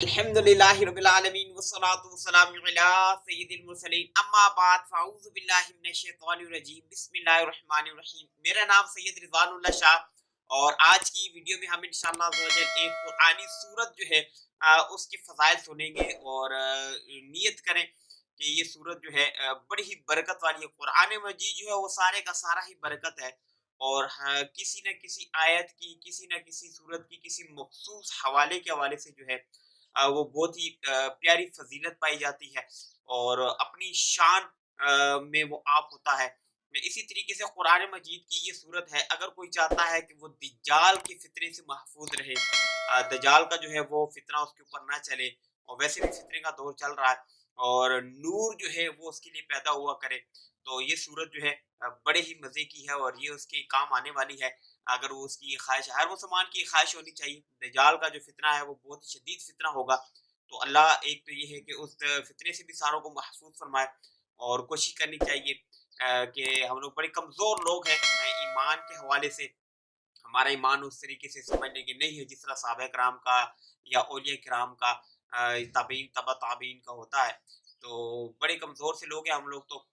الحمدللہ رب العالمین والصلاة والسلام علی سید المرسلین اما بعد فاعوذ باللہ من الشیطان الرجیم بسم اللہ الرحمن الرحیم۔ میرا نام سید رضوان اللہ شاہ اور آج کی ویڈیو میں ہم انشاءاللہ عز و جل ایک قرآنی سورت جو ہے اس کی فضائل سنیں گے اور نیت کریں کہ یہ سورت جو ہے بڑی ہی برکت والی ہے۔ قرآن مجید جو ہے وہ سارے کا سارا ہی برکت ہے اور کسی نہ کسی آیت کی، کسی نہ کسی سورت کی، کسی مخصوص حوالے کے حوالے سے جو ہے وہ بہت ہی پیاری فضیلت پائی جاتی ہے اور اپنی شان میں وہ آپ ہوتا ہے۔ اسی طریقے سے قرآن مجید کی یہ صورت ہے، اگر کوئی چاہتا ہے کہ وہ دجال کے فتنے سے محفوظ رہے، دجال کا جو ہے وہ فتنہ اس کے اوپر نہ چلے، اور ویسے بھی فتنے کا دور چل رہا ہے اور نور جو ہے وہ اس کے لیے پیدا ہوا کرے، تو یہ صورت جو ہے بڑے ہی مزے کی ہے اور یہ اس کے کام آنے والی ہے۔ اگر وہ اس کی خواہش ہے، ہر مسلمان کی خواہش ہونی چاہیے، دجال کا جو فتنہ ہے وہ بہت ہی شدید فتنہ ہوگا، تو اللہ ایک تو یہ ہے کہ اس فتنے سے بھی ساروں کو محفوظ فرمائے اور کوشش کرنی چاہیے کہ ہم لوگ بڑے کمزور لوگ ہیں ایمان کے حوالے سے، ہمارا ایمان اس طریقے سے سمجھنے کے نہیں ہے جس طرح صحابہ کرام کا یا اولیاء کرام کا، تابعین تبع تابعین کا ہوتا ہے، تو بڑے کمزور سے لوگ ہیں ہم لوگ تو۔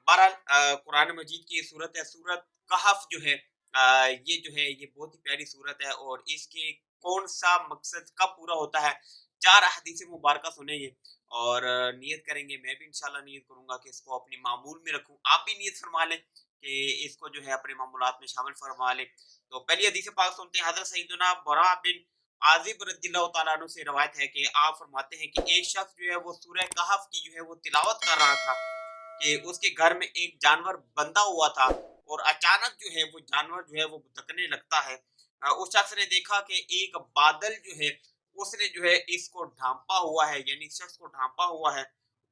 بہرحال قرآن مجید کی یہ صورت ہے، صورت کہف جو ہے، یہ جو ہے یہ بہت ہی پیاری صورت ہے اور اس کے کون سا مقصد کب پورا ہوتا ہے، 4 احادیث مبارکہ سنیں گے اور نیت کریں گے۔ میں بھی انشاءاللہ نیت کروں گا کہ اس کو اپنی معمول میں رکھوں، آپ بھی نیت فرما لیں کہ اس کو جو ہے اپنے معمولات میں شامل فرما لیں۔ تو پہلی حدیث پاک سنتے ہیں، حضرت سیدنا برا بن عازب رضی اللہ تعالیٰ عنہ سے روایت ہے کہ آپ فرماتے ہیں کہ ایک شخص جو ہے وہ سورہ کہف کی جو ہے وہ تلاوت کر رہا تھا کہ اس کے گھر میں ایک جانور بندھا ہوا تھا اور اچانک جو ہے وہ جانور جو ہے وہ بھٹکنے لگتا ہے۔ اس شخص نے دیکھا کہ ایک بادل جو ہے اس نے جو ہے اس کو ڈھانپا ہوا ہے، یعنی اس شخص کو ڈھانپا ہوا ہے،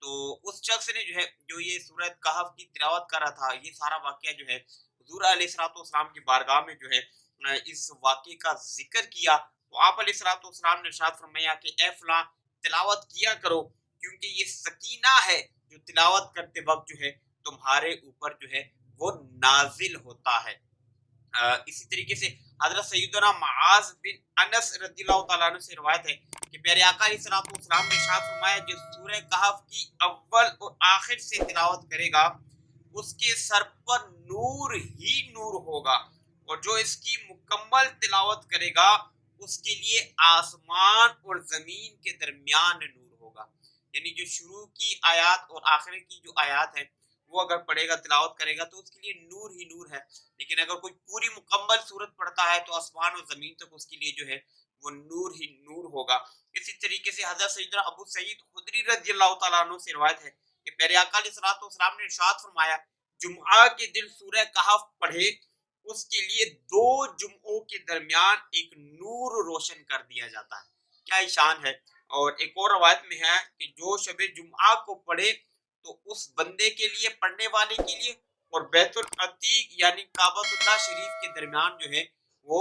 تو اس شخص نے جو ہے جو یہ سورہ کہف کی تلاوت کر رہا تھا، یہ سارا واقعہ جو ہے حضور علیہ الصلوۃ والسلام کی بارگاہ میں جو ہے اس واقعے کا ذکر کیا، تو آپ علیہ الصلوۃ والسلام نے ارشاد فرمایا کہ اے فلاں تلاوت کیا کرو کیونکہ یہ سکینہ ہے جو تلاوت کرتے وقت جو ہے تمہارے اوپر جو ہے وہ نازل ہوتا ہے۔ اسی طریقے سے حضرت سیدنا معاذ بن انس رضی اللہ تعالیٰ عنہ سے روایت ہے کہ پیارے آقا علیہ الصلوۃ والسلام نے ارشاد فرمایا جو سورہ کہف کی اول اور آخر سے تلاوت کرے گا اس کے سر پر نور ہی نور ہوگا، اور جو اس کی مکمل تلاوت کرے گا اس کے لیے آسمان اور زمین کے درمیان نور ہوگا، یعنی جو شروع کی آیات اور آخر کی جو آیات ہیں وہ اگر پڑھے گا تلاوت کرے گا تو اس کے لیے نور ہی نور ہے، لیکن اگر کوئی پوری مکمل صورت پڑھتا ہے تو آسمان اور زمین تک اس کے لیے جو ہے وہ نور ہی نور ہوگا۔ اسی طریقے سے حضرت سیدنا ابو سعید خدری رضی اللہ تعالیٰ عنہ سے روایت ہے کہ پیارے آقا علیہ الصلوۃ والسلام نے ارشاد فرمایا جمعہ کے دن سورہ کہف پڑھے اس کے لیے 2 جمعوں کے درمیان ایک نور روشن کر دیا جاتا ہے، کیا شان ہے۔ اور ایک اور روایت میں ہے کہ جو شب جمعہ کو پڑھے تو اس بندے کے لیے، پڑھنے والے کے لیے اور بیت العتیق یعنی کعبۃ اللہ شریف کے درمیان جو ہے وہ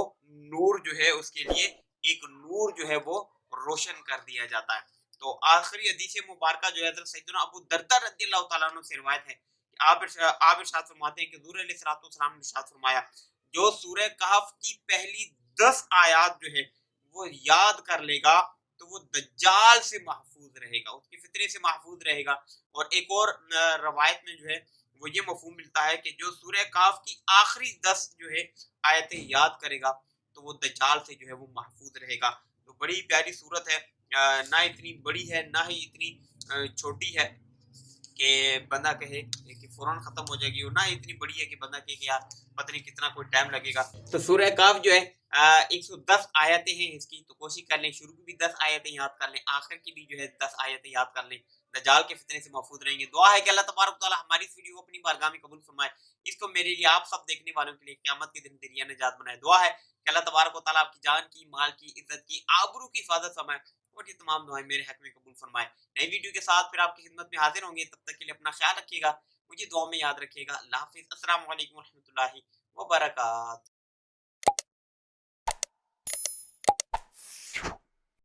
نور جو ہے اس کے لیے ایک نور جو ہے وہ روشن کر دیا جاتا ہے۔ تو آخری حدیث مبارکہ جو ہے حضرت سیدنا ابو دردہ رضی اللہ تعالیٰ عنہ سے روایت ہے کہ آپ ارشاد فرماتے ہیں کہ حضور علیہ الصلوۃ والسلام نے ارشاد فرمایا جو سورہ کہف کی پہلی 10 آیات جو ہے وہ یاد کر لے گا تو وہ دجال سے محفوظ رہے گا، اس کے فتنے سے محفوظ رہے گا۔ اور ایک اور روایت میں جو ہے وہ یہ مفہوم ملتا ہے کہ جو سورہ کہف کی آخری 10 جو ہے آیتیں یاد کرے گا تو وہ دجال سے جو ہے وہ محفوظ رہے گا۔ تو بڑی پیاری صورت ہے، نہ اتنی بڑی ہے نہ ہی اتنی چھوٹی ہے کہ بندہ کہے کہ فوراً ختم ہو جائے گی، اور نہ اتنی بڑی ہے کہ بندہ کہے کہ یار پتہ نہیں کتنا کوئی ٹائم لگے گا۔ تو سورہ کہف جو ہے 110 آیتیں ہیں اس کی، تو کوشش کر لیں شروع کی بھی 10 آیتیں یاد کر لیں، آخر کی بھی جو ہے 10 آیتیں یاد کر لیں، دجال کے فتنے سے محفوظ رہیں گے۔ دعا ہے کہ اللہ تبارک و تعالیٰ ہماری اس ویڈیو کو اپنی بارگاہ میں قبول فرمائے، اس کو میرے لیے آپ سب دیکھنے والوں کے لیے قیامت کے دن ذریعہ نجات بنائے۔ دعا ہے کہ اللہ تبارک و تعالیٰ آپ کی جان کی، مال کی، عزت کی، آبرو کی حفاظت فرمائے اور یہ تمام دعائیں میرے حق میں قبول فرمائے۔ نئی ویڈیو کے ساتھ پھر آپ کی خدمت میں حاضر ہوں گے، تب تک کے لیے اپنا خیال رکھیے گا، مجھے دعا میں یاد رکھیے گا۔ اللہ حافظ، السلام علیکم ورحمۃ اللہ وبرکاتہ۔